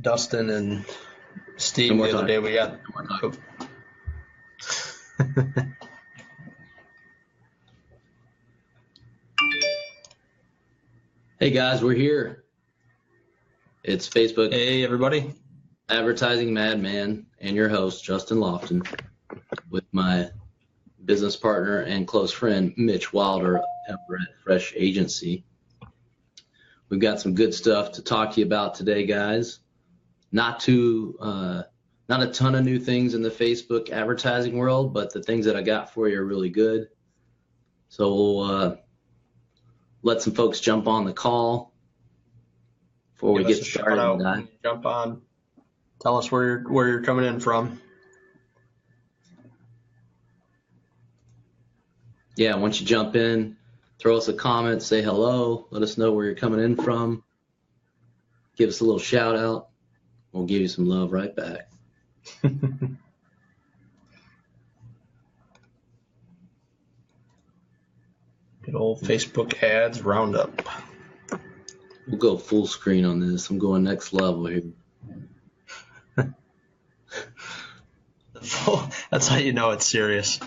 Dustin and Steve the other day. We got. Hey guys, we're here. It's Facebook. Hey everybody. Advertising Madman and your host, Justin Lofton, with my business partner and close friend, Mitch Wilder over at Fresh Agency. We've got some good stuff to talk to you about today, guys. Not a ton of new things in the Facebook advertising world, but the things that I got for you are really good. So we'll let some folks jump on the call before we get started. Jump on. Tell us where you're coming in from. Yeah, once you jump in, throw us a comment, say hello, let us know where you're coming in from. Give us a little shout out. We'll give you some love right back. Good old Facebook ads roundup. We'll go full screen on this. I'm going next level here. That's how you know it's serious.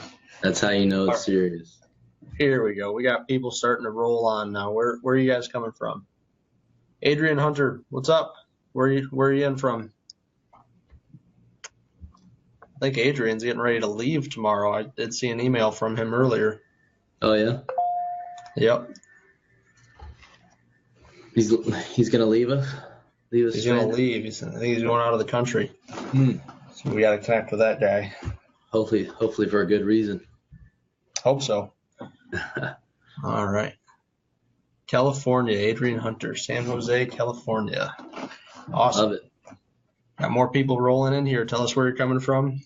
That's how you know it's serious. Here we go. We got people starting to roll on now. Where are you guys coming from? Adrian Hunter, what's up? Where are you in from? I think Adrian's getting ready to leave tomorrow. I did see an email from him earlier. Oh yeah? Yep. He's gonna leave us? He's gonna leave. I think he's going out of the country. So we gotta connect with that guy. Hopefully for a good reason. Hope so. All right. California, Adrian Hunter, San Jose, California. Awesome. Love it. Got more people rolling in here. Tell us where you're coming from.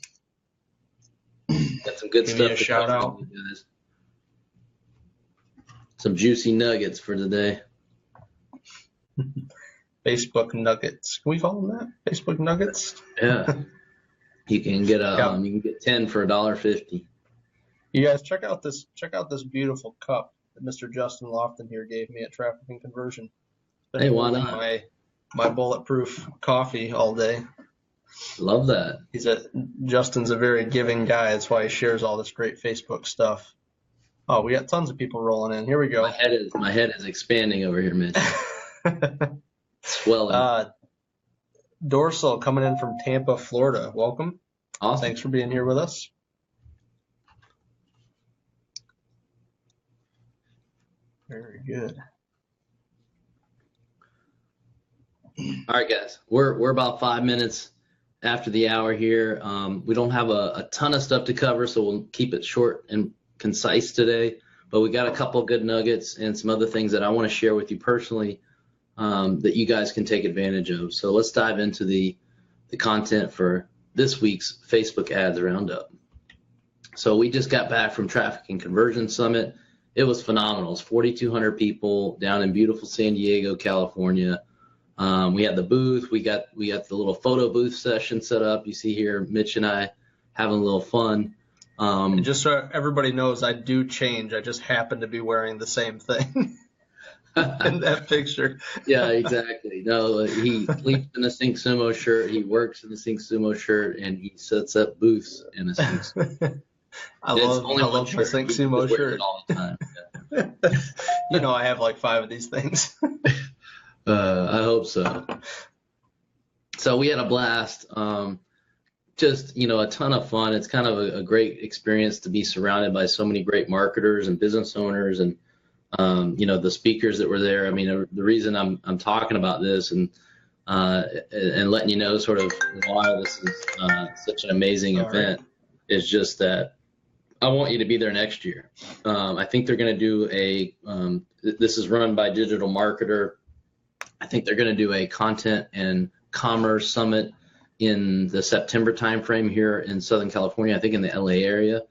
Got some good stuff. Give me a shout out. Guys. Some juicy nuggets for today. Facebook nuggets. Can we call them that? Facebook nuggets? Yeah. You can get you can get 10 for $1.50. You guys check out this beautiful cup that Mr. Justin Lofton here gave me at Traffic and Conversion. Hey, why not? My bulletproof coffee all day. Love that. Justin's a very giving guy. That's why he shares all this great Facebook stuff. Oh, we got tons of people rolling in. Here we go. My head is expanding over here, Mitch. Swelling. Dorsal coming in from Tampa, Florida. Welcome. Awesome. Thanks for being here with us. Very good. All right, guys. We're about 5 minutes after the hour here. We don't have a ton of stuff to cover, so we'll keep it short and concise today. But we got a couple of good nuggets and some other things that I want to share with you personally that you guys can take advantage of. So let's dive into the content for this week's Facebook Ads Roundup. So we just got back from Traffic and Conversion Summit. It was phenomenal. It's 4,200 people down in beautiful San Diego, California. We had the booth. We got the little photo booth session set up. You see here, Mitch and I having a little fun. And just so everybody knows, I do change. I just happen to be wearing the same thing in that picture. Yeah, exactly. No, he sleeps in a Sync Sumo shirt. He works in a Sync Sumo shirt, and he sets up booths in a Sync Sumo. I love my Sync Sumo shirt all the time. Yeah. You know, I have like 5 of these things. I hope so. So we had a blast. Just, a ton of fun. It's kind of a great experience to be surrounded by so many great marketers and business owners and, the speakers that were there. I mean, the reason I'm talking about this and letting you know sort of why this is such an amazing event is just that I want you to be there next year. I think they're going to do this is run by Digital Marketer. I think they're going to do a content and commerce summit in the September timeframe here in Southern California, I think in the LA area.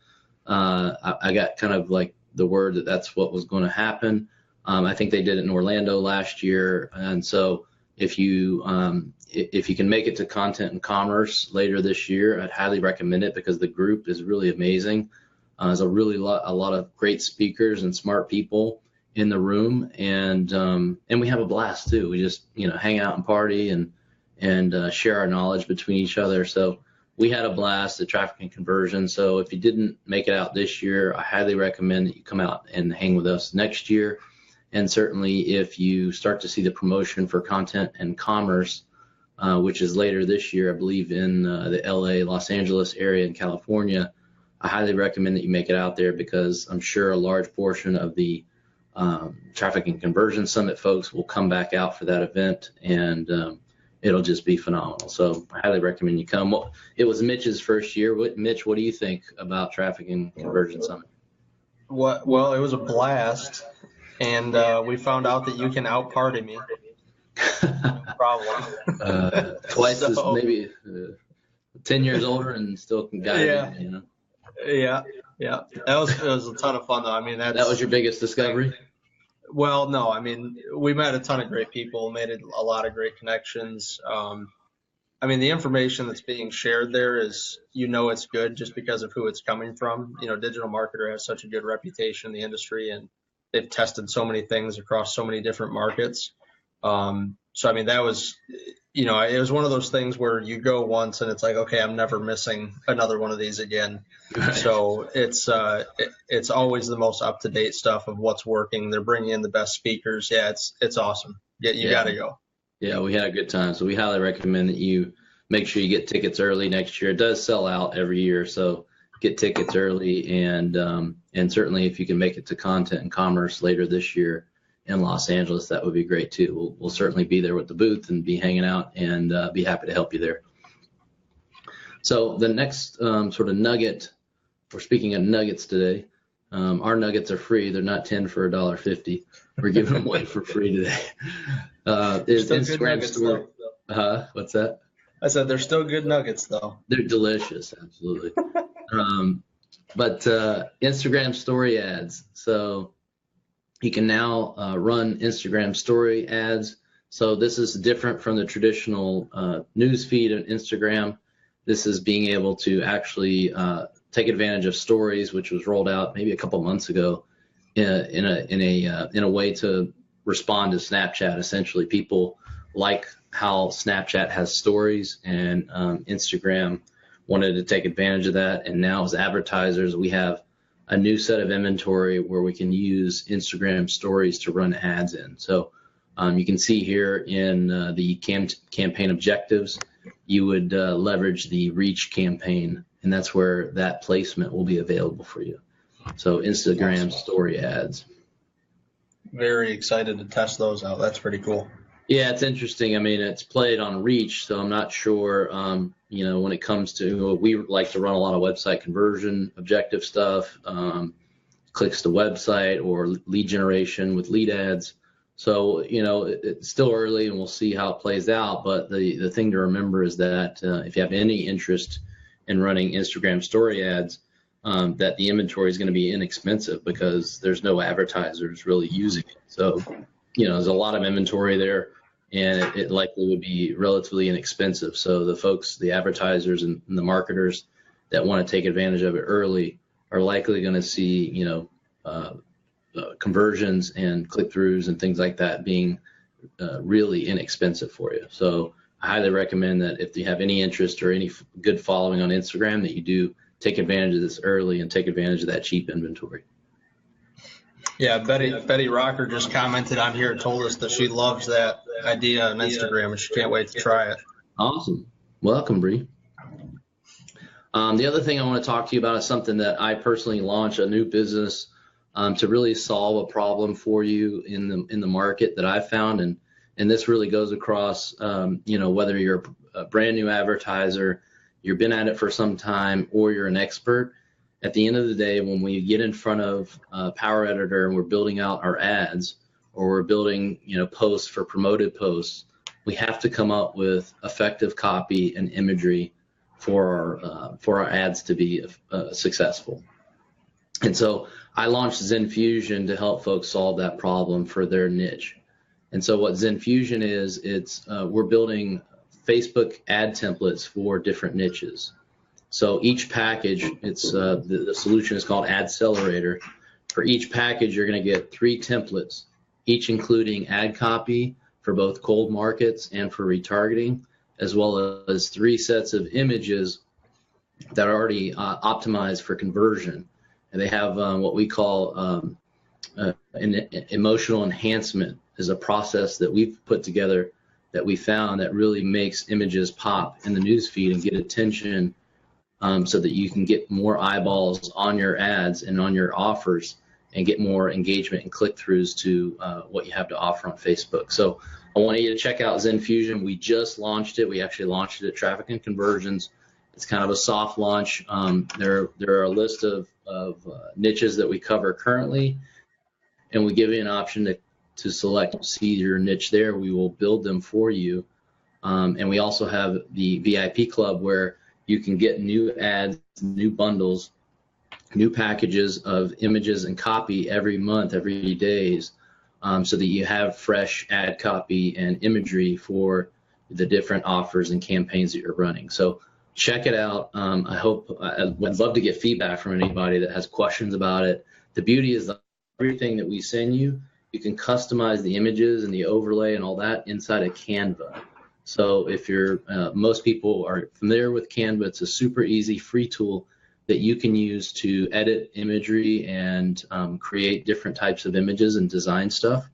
I got kind of like the word that that's what was going to happen. I think they did it in Orlando last year. And so if you can make it to content and commerce later this year, I'd highly recommend it because the group is really amazing. There's a lot of great speakers and smart people in the room, and we have a blast too. We just hang out and party and and share our knowledge between each other. So we had a blast at Traffic and Conversion. So if you didn't make it out this year, I highly recommend that you come out and hang with us next year. And certainly if you start to see the promotion for Content and Commerce, which is later this year, I believe in the LA, Los Angeles area in California, I highly recommend that you make it out there, because I'm sure a large portion of the Traffic and Conversion Summit folks will come back out for that event, and it'll just be phenomenal. So I highly recommend you come. Well, it was Mitch's first year. Mitch, what do you think about Traffic and Conversion Summit? Well, it was a blast, and we found out that you can out-party me. No problem. Twice as maybe 10 years older and still can guide Yeah. me, you know? Yeah. It was a ton of fun, though. I mean, That was your biggest discovery? Well, no, I mean, we met a ton of great people, made a lot of great connections. I mean, the information that's being shared there is, it's good just because of who it's coming from. Digital Marketer has such a good reputation in the industry, and they've tested so many things across so many different markets. So, I mean, that was, it was one of those things where you go once and it's like, okay, I'm never missing another one of these again. Right. So it's always the most up-to-date stuff of what's working. They're bringing in the best speakers. Yeah, it's awesome. You got to go. Yeah, we had a good time. So we highly recommend that you make sure you get tickets early next year. It does sell out every year, so get tickets early, and certainly if you can make it to Content and Commerce later this year in Los Angeles, that would be great too. We'll certainly be there with the booth and be hanging out, and be happy to help you there. So the next sort of nugget, we're speaking of nuggets today. Our nuggets are free. They're not 10 for $1.50. We're giving them away for free today. Is Instagram story? What's that? I said they're still good nuggets, though. They're delicious, absolutely. But Instagram story ads. So you can now run Instagram story ads. So this is different from the traditional news feed on Instagram. This is being able to actually take advantage of stories, which was rolled out maybe a couple months ago, in a way to respond to Snapchat. Essentially, people like how Snapchat has stories, and Instagram wanted to take advantage of that. And now as advertisers, we have a new set of inventory where we can use Instagram stories to run ads in. So you can see here in the campaign objectives, you would leverage the reach campaign, and that's where that placement will be available for you. So Instagram story ads. Very excited to test those out. That's pretty cool. Yeah, it's interesting. I mean, it's played on reach, so I'm not sure, when it comes to, we like to run a lot of website conversion objective stuff, clicks to website or lead generation with lead ads. So, it's still early and we'll see how it plays out. But the thing to remember is that if you have any interest in running Instagram story ads, that the inventory is going to be inexpensive because there's no advertisers really using it. So, there's a lot of inventory there, and it likely would be relatively inexpensive. So the folks, the advertisers and the marketers that want to take advantage of it early are likely going to see, conversions and click-throughs and things like that being really inexpensive for you. So I highly recommend that if you have any interest or any good following on Instagram, that you do take advantage of this early and take advantage of that cheap inventory. Yeah, Betty Rocker just commented on here and told us that she loves that idea on Instagram and she can't wait to try it. Awesome. Welcome, Bree. The other thing I want to talk to you about is something that I personally launched, a new business to really solve a problem for you in the market that I found, and this really goes across whether you're a brand new advertiser, you've been at it for some time, or you're an expert. At the end of the day, when we get in front of Power Editor and we're building out our ads, or we're building posts for promoted posts, we have to come up with effective copy and imagery for our ads to be successful. And so I launched Infusion to help folks solve that problem for their niche. And so what Infusion is, we're building Facebook ad templates for different niches. So each package, the solution is called Adcelerator. For each package, you're going to get 3 templates, each including ad copy for both cold markets and for retargeting, as well as 3 sets of images that are already optimized for conversion. And they have what we call an emotional enhancement is a process that we've put together that we found that really makes images pop in the news feed and get attention, so that you can get more eyeballs on your ads and on your offers and get more engagement and click-throughs to what you have to offer on Facebook. So I want you to check out Infusion. We just launched it. We actually launched it at Traffic and Conversions. It's kind of a soft launch. There are a list of niches that we cover currently, and we give you an option to select, see your niche there. We will build them for you. And we also have the VIP club where you can get new ads, new bundles, new packages of images and copy every month, every days, so that you have fresh ad copy and imagery for the different offers and campaigns that you're running. So check it out. I would love to get feedback from anybody that has questions about it. The beauty is that everything that we send you, you can customize the images and the overlay and all that inside of Canva. So if you're, most people are familiar with Canva, it's a super easy free tool that you can use to edit imagery and create different types of images and design stuff.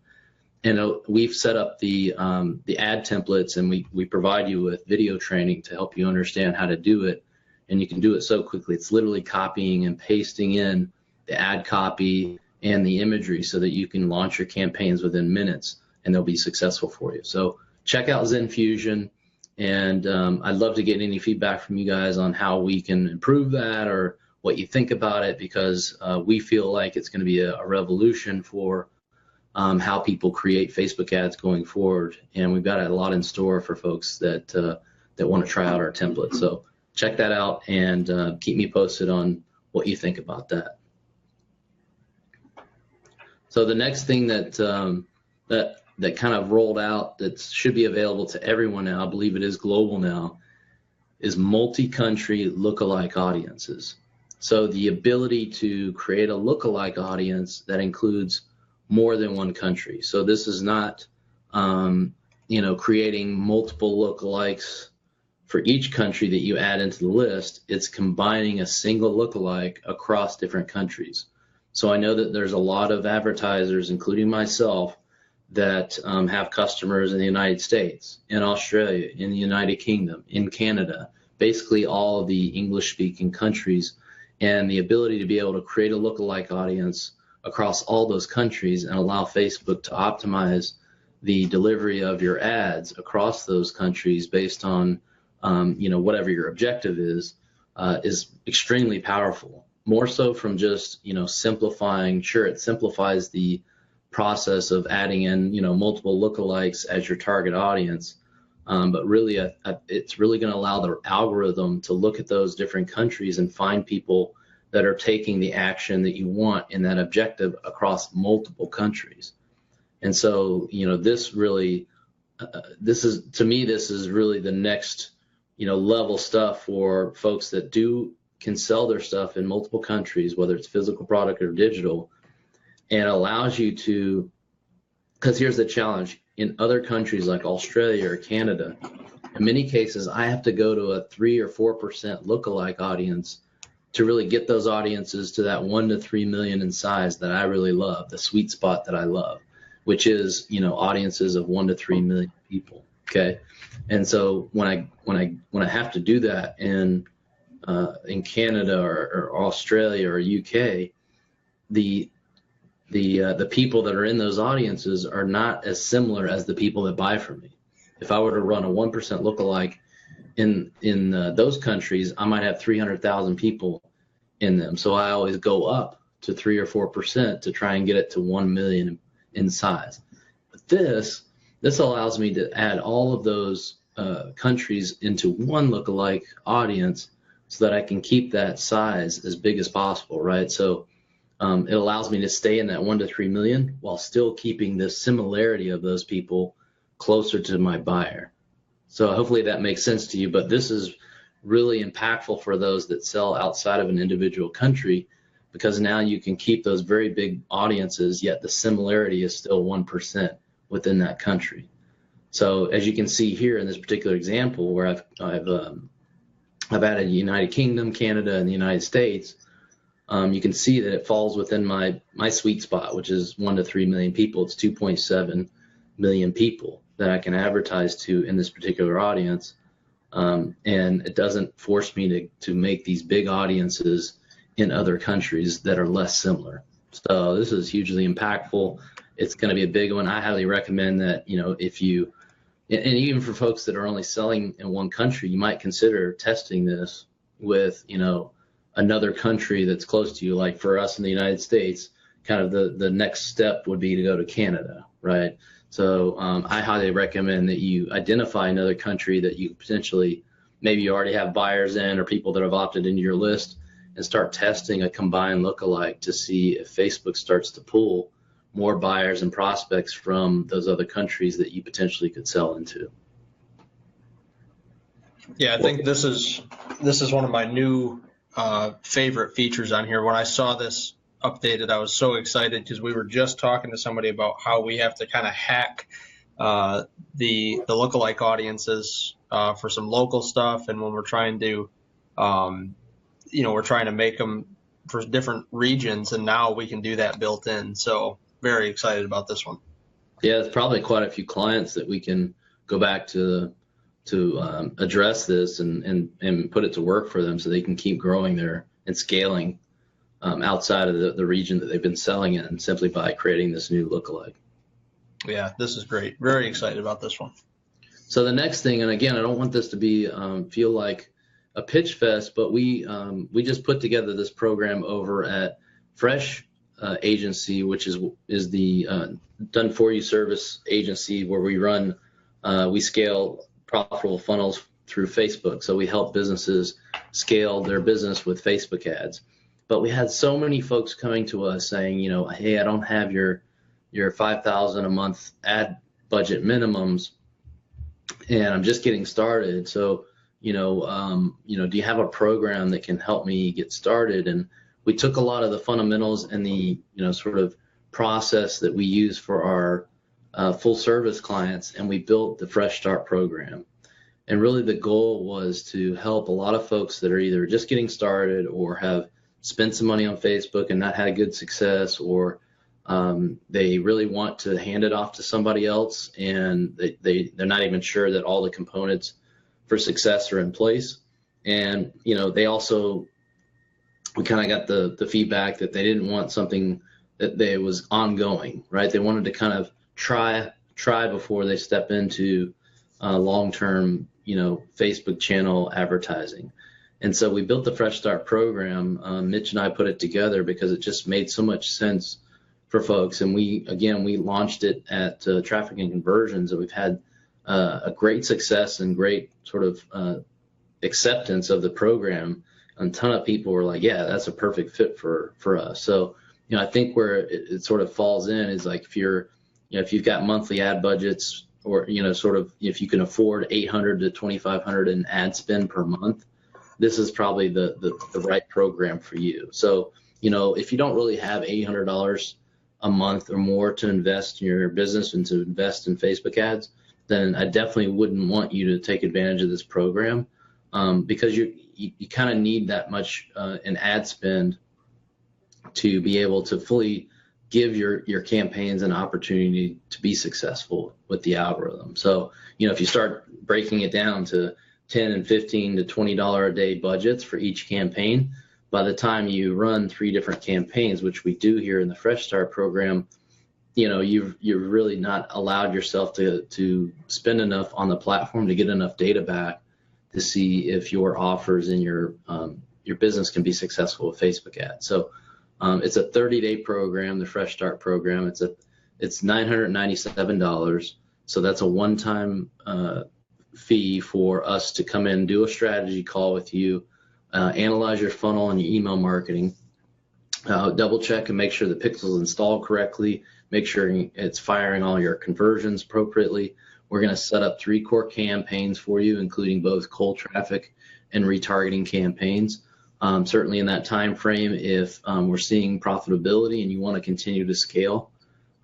And we've set up the ad templates, and we provide you with video training to help you understand how to do it. And you can do it so quickly. It's literally copying and pasting in the ad copy and the imagery so that you can launch your campaigns within minutes, and they'll be successful for you. So check out Infusion, and I'd love to get any feedback from you guys on how we can improve that or what you think about it, because we feel like it's going to be a revolution for how people create Facebook ads going forward, and we've got a lot in store for folks that want to try out our template. So check that out, and keep me posted on what you think about that. So the next thing that kind of rolled out that should be available to everyone now, I believe it is global now, is multi-country lookalike audiences. So the ability to create a lookalike audience that includes more than one country. So this is not, creating multiple lookalikes for each country that you add into the list. It's combining a single lookalike across different countries. So I know that there's a lot of advertisers, including myself, that have customers in the United States, in Australia, in the United Kingdom, in Canada, basically all of the English-speaking countries, and the ability to be able to create a lookalike audience across all those countries and allow Facebook to optimize the delivery of your ads across those countries based on whatever your objective is extremely powerful. More so from just simplifying. Sure, it simplifies the process of adding in multiple lookalikes as your target audience, but really it's really going to allow the algorithm to look at those different countries and find people that are taking the action that you want in that objective across multiple countries. And so this really this is really the next level stuff for folks that can sell their stuff in multiple countries, whether it's physical product or digital, and allows you to, because here's the challenge, in other countries like Australia or Canada, in many cases, I have to go to a 3 or 4% lookalike audience to really get those audiences to that 1 to 3 million in size that I really love, the sweet spot that I love, which is, audiences of 1 to 3 million people. Okay. And so when I have to do that in Canada or Australia or UK, the people that are in those audiences are not as similar as the people that buy from me. If I were to run a 1% lookalike in those countries, I might have 300,000 people in them. So I always go up to 3 or 4% to try and get it to 1 million in size. But this allows me to add all of those countries into one lookalike audience so that I can keep that size as big as possible, right? So it allows me to stay in that 1 to 3 million while still keeping the similarity of those people closer to my buyer. So hopefully that makes sense to you, but this is really impactful for those that sell outside of an individual country, because now you can keep those very big audiences, yet the similarity is still 1% within that country. So as you can see here in this particular example, where I've added United Kingdom, Canada, and the United States, you can see that it falls within my sweet spot, which is 1 to 3 million people. It's 2.7 million people that I can advertise to in this particular audience. And it doesn't force me to make these big audiences in other countries that are less similar. So this is hugely impactful. It's going to be a big one. I highly recommend that, if you, and even for folks that are only selling in one country, you might consider testing this with, another country that's close to you. Like for us in the United States, kind of the next step would be to go to Canada, right? So I highly recommend that you identify another country that you potentially, maybe you already have buyers in or people that have opted into your list, and start testing a combined lookalike to see if Facebook starts to pull more buyers and prospects from those other countries that you potentially could sell into. Yeah, I think this is one of my new favorite features on here. When I saw this updated, I was so excited because we were just talking to somebody about how we have to kind of hack the lookalike audiences for some local stuff, and when we're trying to we're trying to make them for different regions, and now we can do that built in. So very excited about this one. Yeah, it's probably quite a few clients that we can go back to address this and put it to work for them so they can keep growing there and scaling outside of the region that they've been selling in, simply by creating this new lookalike. Yeah, this is great. Very excited about this one. So the next thing, and again, I don't want this to be feel like a pitch fest, but we just put together this program over at Fresh Agency, which is the done for you service agency where we scale profitable funnels through Facebook. So we help businesses scale their business with Facebook ads. But we had so many folks coming to us saying, hey, I don't have your $5,000 a month ad budget minimums, and I'm just getting started. So do you have a program that can help me get started? And we took a lot of the fundamentals and the, sort of process that we use for our full service clients, and we built the Fresh Start program. And really the goal was to help a lot of folks that are either just getting started or have spent some money on Facebook and not had good success, or they really want to hand it off to somebody else, and they're not even sure that all the components for success are in place. And they also, we kind of got the feedback that they didn't want something that was ongoing, right? They wanted to kind of try before they step into long-term Facebook channel advertising. And so we built the Fresh Start program. Mitch and I put it together because it just made so much sense for folks. And we launched it at Traffic and Conversions, and we've had a great success and great sort of acceptance of the program. A ton of people were like, yeah, that's a perfect fit for us. So, I think where it sort of falls in is like if you've got monthly ad budgets, or, sort of if you can afford $800 to $2,500 in ad spend per month, this is probably the right program for you. So, if you don't really have $800 a month or more to invest in your business and to invest in Facebook ads, then I definitely wouldn't want you to take advantage of this program, because you kind of need that much in ad spend to be able to fully give your campaigns an opportunity to be successful with the algorithm. So, if you start breaking it down to $10 and $15 to $20 a day budgets for each campaign, by the time you run 3 different campaigns, which we do here in the Fresh Start program, you've really not allowed yourself to spend enough on the platform to get enough data back to see if your offers and your business can be successful with Facebook ads. So it's a 30-day program, the Fresh Start program. It's $997. So that's a one-time fee for us to come in, do a strategy call with you, analyze your funnel and your email marketing, double check and make sure the pixels installed correctly, make sure it's firing all your conversions appropriately. We're going to set up 3 core campaigns for you, including both cold traffic and retargeting campaigns. Certainly in that time frame, if we're seeing profitability and you want to continue to scale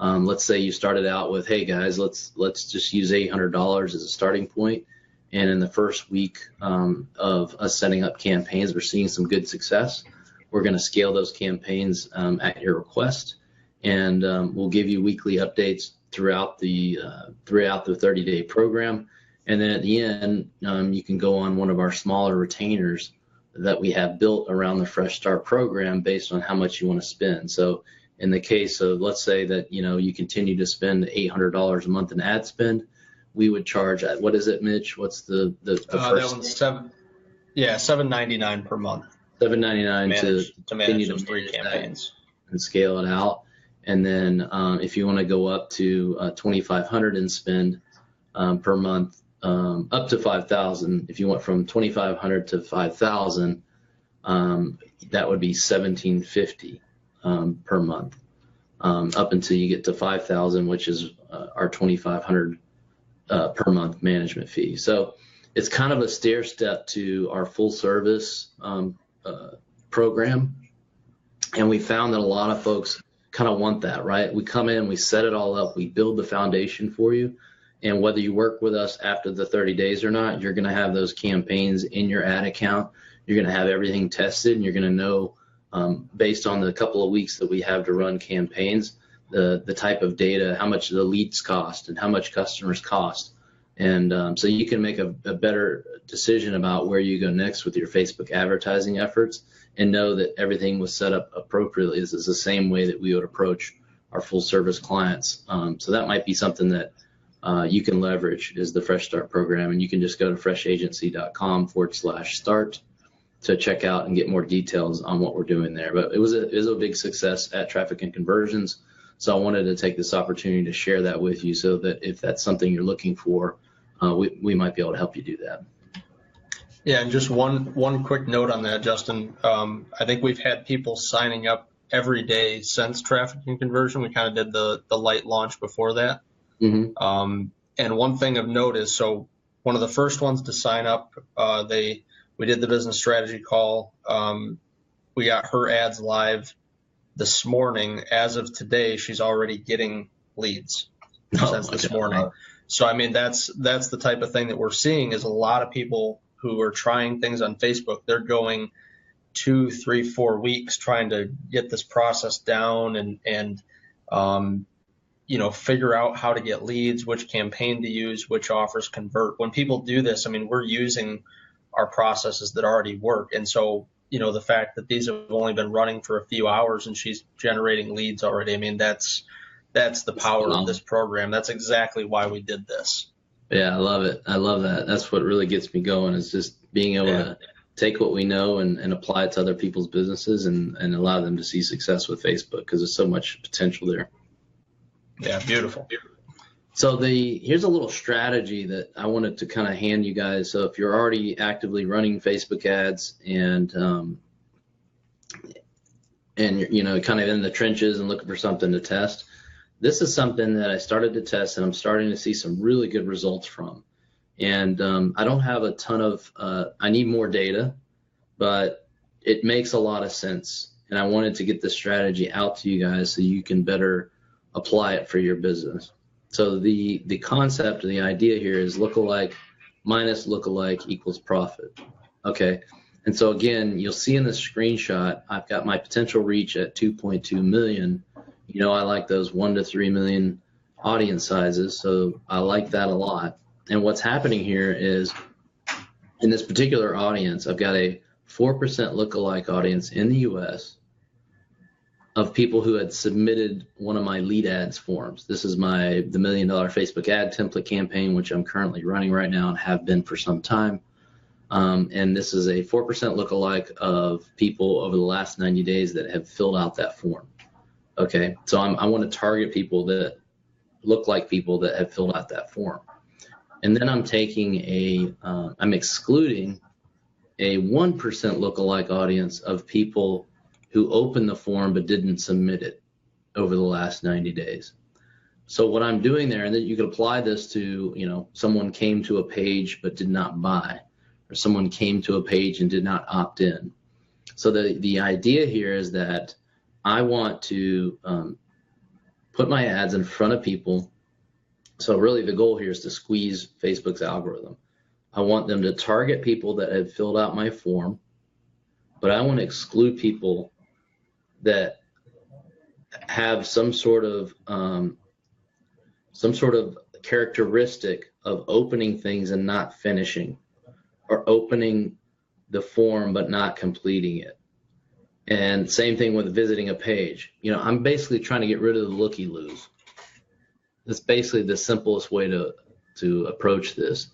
Let's say you started out with, hey guys, let's just use $800 as a starting point. And in the first week of us setting up campaigns, we're seeing some good success. We're going to scale those campaigns at your request, and we'll give you weekly updates throughout the 30-day program. And then at the end, you can go on one of our smaller retainers that we have built around the Fresh Start program based on how much you want to spend. So in the case of, let's say that, you continue to spend $800 a month in ad spend, we would charge at, what is it, Mitch? What's the first? That one's $7.99 per month. $7.99 to manage those 3 campaigns and scale it out. And then if you want to go up to $2,500 in spend per month, up to $5,000. If you went from $2,500 to $5,000, that would be $1,750 per month, up until you get to $5,000, which is our $2,500 per month management fee. So it's kind of a stair step to our full service program, and we found that a lot of folks kind of want that, right? We come in, we set it all up, we build the foundation for you. And whether you work with us after the 30 days or not, you're going to have those campaigns in your ad account. You're going to have everything tested, and you're going to know, based on the couple of weeks that we have to run campaigns, the type of data, how much the leads cost and how much customers cost. And so you can make a better decision about where you go next with your Facebook advertising efforts, and know that everything was set up appropriately. This is the same way that we would approach our full service clients. So that might be something that you can leverage, is the Fresh Start program. And you can just go to freshagency.com/start to check out and get more details on what we're doing there. But it was a big success at Traffic and Conversions. So I wanted to take this opportunity to share that with you, so that if that's something you're looking for, we might be able to help you do that. Yeah, and just one quick note on that, Justin. I think we've had people signing up every day since Traffic and Conversion. We kind of did the light launch before that. Mm-hmm. And one thing of note is, so one of the first ones to sign up, we did the business strategy call. We got her ads live this morning. As of today, she's already getting leads since this morning. So I mean, that's the type of thing that we're seeing, is a lot of people who are trying things on Facebook. They're going 2, 3, 4 weeks trying to get this process down and figure out how to get leads, which campaign to use, which offers convert. When people do this, I mean, we're using our processes that already work. And so, the fact that these have only been running for a few hours and she's generating leads already, I mean, that's the power of this program. That's exactly why we did this. Yeah, I love it. I love that. That's what really gets me going, is just being able to take what we know and apply it to other people's businesses and allow them to see success with Facebook, because there's so much potential there. Yeah, beautiful. So here's a little strategy that I wanted to kind of hand you guys. So if you're already actively running Facebook ads and you're kind of in the trenches and looking for something to test, this is something that I started to test, and I'm starting to see some really good results from. And I don't have a ton of, I need more data, but it makes a lot of sense. And I wanted to get this strategy out to you guys so you can better apply it for your business. So the concept or the idea here is lookalike minus lookalike equals profit. Okay. And so again, you'll see in this screenshot, I've got my potential reach at 2.2 million. I like those 1 to 3 million audience sizes, so I like that a lot. And what's happening here is, in this particular audience, I've got a 4% lookalike audience in the US of people who had submitted one of my lead ads forms. This is the $1 million Facebook ad template campaign, which I'm currently running right now and have been for some time. And this is a 4% lookalike of people over the last 90 days that have filled out that form. Okay, so I want to target people that look like people that have filled out that form. And then I'm I'm excluding a 1% lookalike audience of people who opened the form but didn't submit it over the last 90 days. So what I'm doing there, and then you could apply this to, someone came to a page but did not buy, or someone came to a page and did not opt in. So the idea here is that I want to put my ads in front of people. So really the goal here is to squeeze Facebook's algorithm. I want them to target people that have filled out my form, but I want to exclude people that have some sort of characteristic of opening things and not finishing, or opening the form but not completing it. And same thing with visiting a page. I'm basically trying to get rid of the looky-loos. That's basically the simplest way to approach this,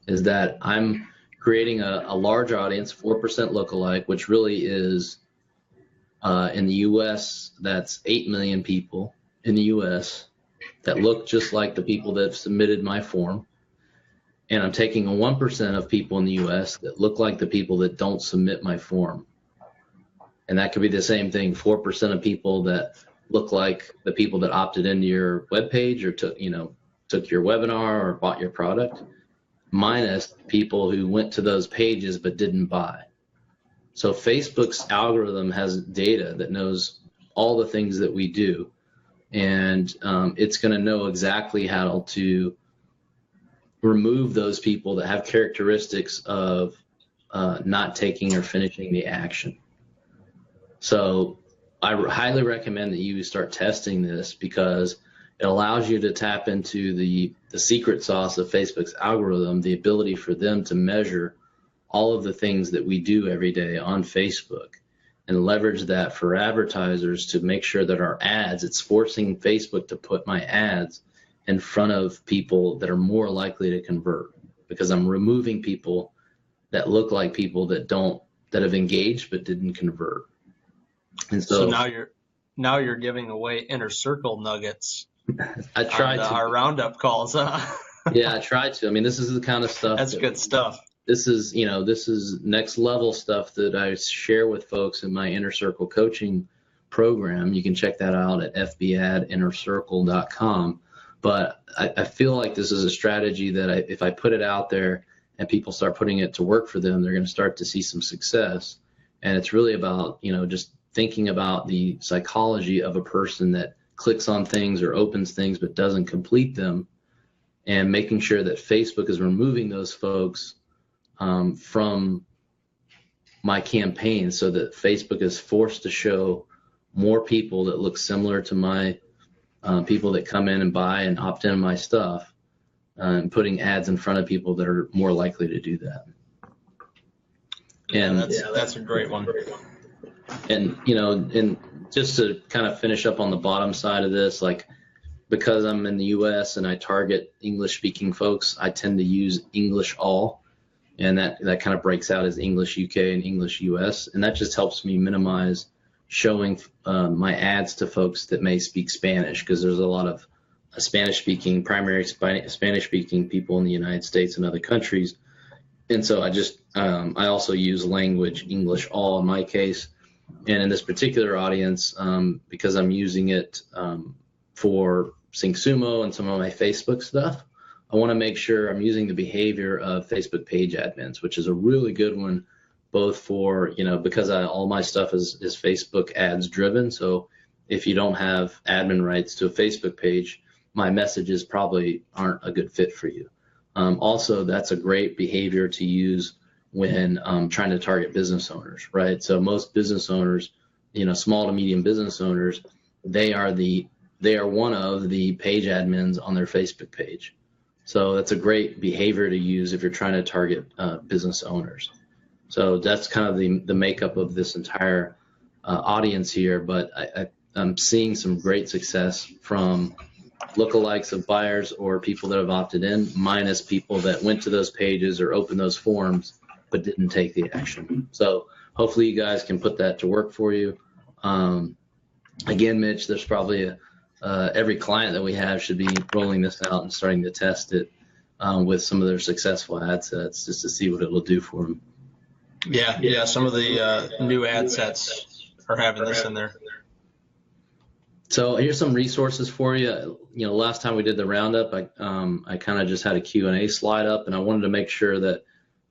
is that I'm creating a large audience, 4% lookalike, which really is in the U.S., that's 8 million people in the U.S. that look just like the people that have submitted my form. And I'm taking a 1% of people in the U.S. that look like the people that don't submit my form. And that could be the same thing, 4% of people that look like the people that opted into your webpage or took your webinar or bought your product, minus people who went to those pages but didn't buy. So Facebook's algorithm has data that knows all the things that we do, and it's going to know exactly how to remove those people that have characteristics of not taking or finishing the action. So I highly recommend that you start testing this, because it allows you to tap into the secret sauce of Facebook's algorithm, the ability for them to measure all of the things that we do every day on Facebook, and leverage that for advertisers to make sure that our ads, it's forcing Facebook to put my ads in front of people that are more likely to convert, because I'm removing people that look like people that have engaged but didn't convert. And so now you're giving away inner circle nuggets. I tried to. Our Roundup calls, huh? Yeah, I tried to. I mean, this is the kind of stuff. That's good stuff. This is next level stuff that I share with folks in my Inner Circle coaching program. You can check that out at fbadinnercircle.com. But I feel like this is a strategy that if I put it out there and people start putting it to work for them, they're going to start to see some success. And it's really about, just thinking about the psychology of a person that clicks on things or opens things but doesn't complete them, and making sure that Facebook is removing those folks from my campaign, so that Facebook is forced to show more people that look similar to my people that come in and buy and opt in my stuff, and putting ads in front of people that are more likely to do that. And that's a great one. And and just to kind of finish up on the bottom side of this, like, because I'm in the U.S. and I target English-speaking folks, I tend to use English all, and that kind of breaks out as English UK and English US, and that just helps me minimize showing my ads to folks that may speak Spanish, because there's a lot of Spanish-speaking, primary Spanish-speaking people in the United States and other countries, and so I also use language English all in my case. And in this particular audience, because I'm using it for SyncSumo and some of my Facebook stuff, I want to make sure I'm using the behavior of Facebook page admins, which is a really good one, both for, because all my stuff is Facebook ads driven. So if you don't have admin rights to a Facebook page, my messages probably aren't a good fit for you. Also, that's a great behavior to use when trying to target business owners, right? So most business owners, small to medium business owners, they are one of the page admins on their Facebook page. So that's a great behavior to use if you're trying to target business owners. So that's kind of the makeup of this entire audience here. But I'm seeing some great success from lookalikes of buyers or people that have opted in, minus people that went to those pages or opened those forms but didn't take the action. So hopefully you guys can put that to work for you. Again, Mitch, there's probably every client that we have should be rolling this out and starting to test it with some of their successful ad sets, just to see what it will do for them. Yeah. Some of the new ad sets are having this in there. So here's some resources for you. Last time we did the Roundup, I kind of just had a Q&A slide up, and I wanted to make sure that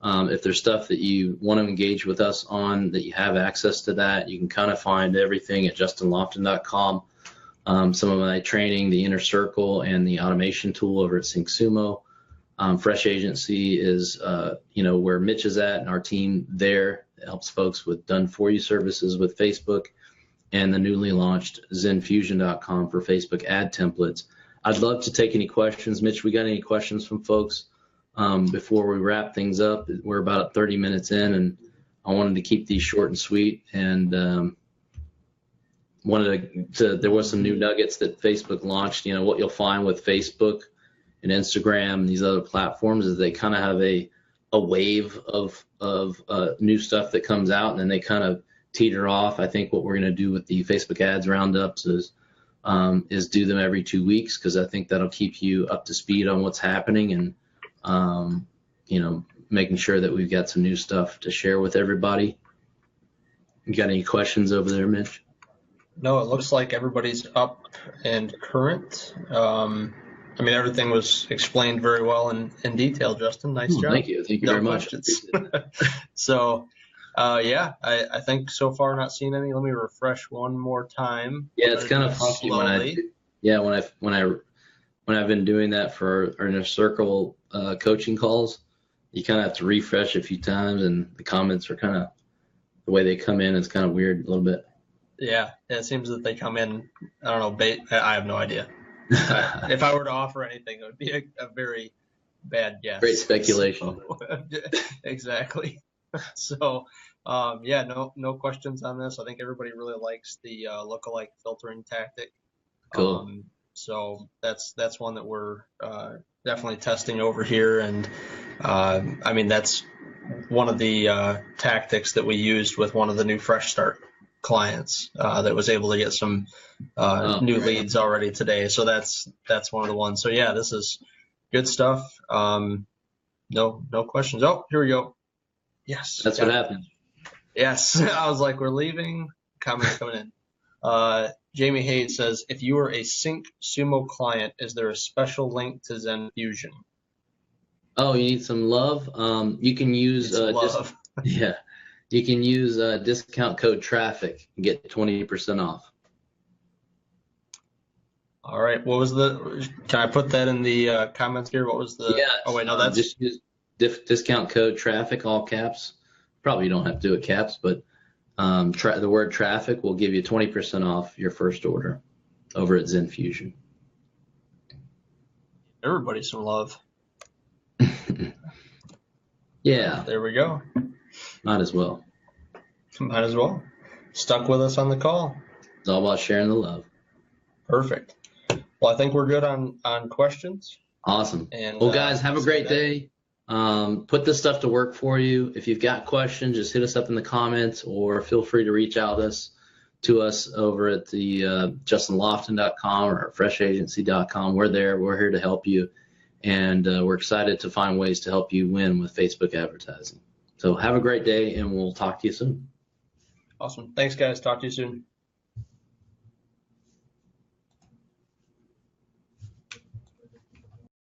if there's stuff that you want to engage with us on, that you have access to that. You can kind of find everything at justinlofton.com. some of my training, the Inner Circle and the automation tool over at SyncSumo. Fresh Agency is, where Mitch is at, and our team there helps folks with done-for-you services with Facebook, and the newly launched Infusion.com for Facebook ad templates. I'd love to take any questions. Mitch, we got any questions from folks before we wrap things up? We're about 30 minutes in, and I wanted to keep these short and sweet, and there was some new nuggets that Facebook launched. What you'll find with Facebook and Instagram and these other platforms is they kind of have a wave of new stuff that comes out, and then they kind of teeter off. I think what we're going to do with the Facebook ads roundups is do them every 2 weeks, because I think that'll keep you up to speed on what's happening, and making sure that we've got some new stuff to share with everybody. You got any questions over there, Mitch? No, it looks like everybody's up and current. Everything was explained very well in detail, Justin. Nice job. Thank you. Thank you very much. So, I think so far not seeing any. Let me refresh one more time. Yeah, it's kind of funky when I've been doing that for our Inner Circle coaching calls. You kind of have to refresh a few times, and the comments are kind of, the way they come in is kind of weird a little bit. Yeah, it seems that they come in, I don't know, I have no idea. If I were to offer anything, it would be a very bad guess. Great speculation. Exactly. So, no questions on this. I think everybody really likes the lookalike filtering tactic. Cool. So that's one that we're definitely testing over here, and that's one of the tactics that we used with one of the new Fresh Start clients that was able to get some new leads already today. So that's one of the ones. So yeah, this is good stuff. No questions. Oh, here we go. Yes. That's what happened. Yes. I was like, we're leaving. Comments coming in. Jamie Hayes says, if you were a SyncSumo client, is there a special link to Infusion? Oh, you need some love? You can use love. You can use discount code TRAFFIC and get 20% off. All right. What was can I put that in the comments here? What was the? Yeah. Oh wait, no, that's just use discount code TRAFFIC, all caps. Probably you don't have to do it caps, but the word TRAFFIC will give you 20% off your first order over at Infusion. Everybody some love. Yeah. There we go. Might as well. Might as well. Stuck with us on the call. It's all about sharing the love. Perfect. Well, I think we're good on questions. Awesome. And, well, guys, have a great day. Put this stuff to work for you. If you've got questions, just hit us up in the comments, or feel free to reach out to us over at the justinlofton.com or freshagency.com. We're there. We're here to help you. And we're excited to find ways to help you win with Facebook advertising. So have a great day, and we'll talk to you soon. Awesome. Thanks, guys. Talk to you soon.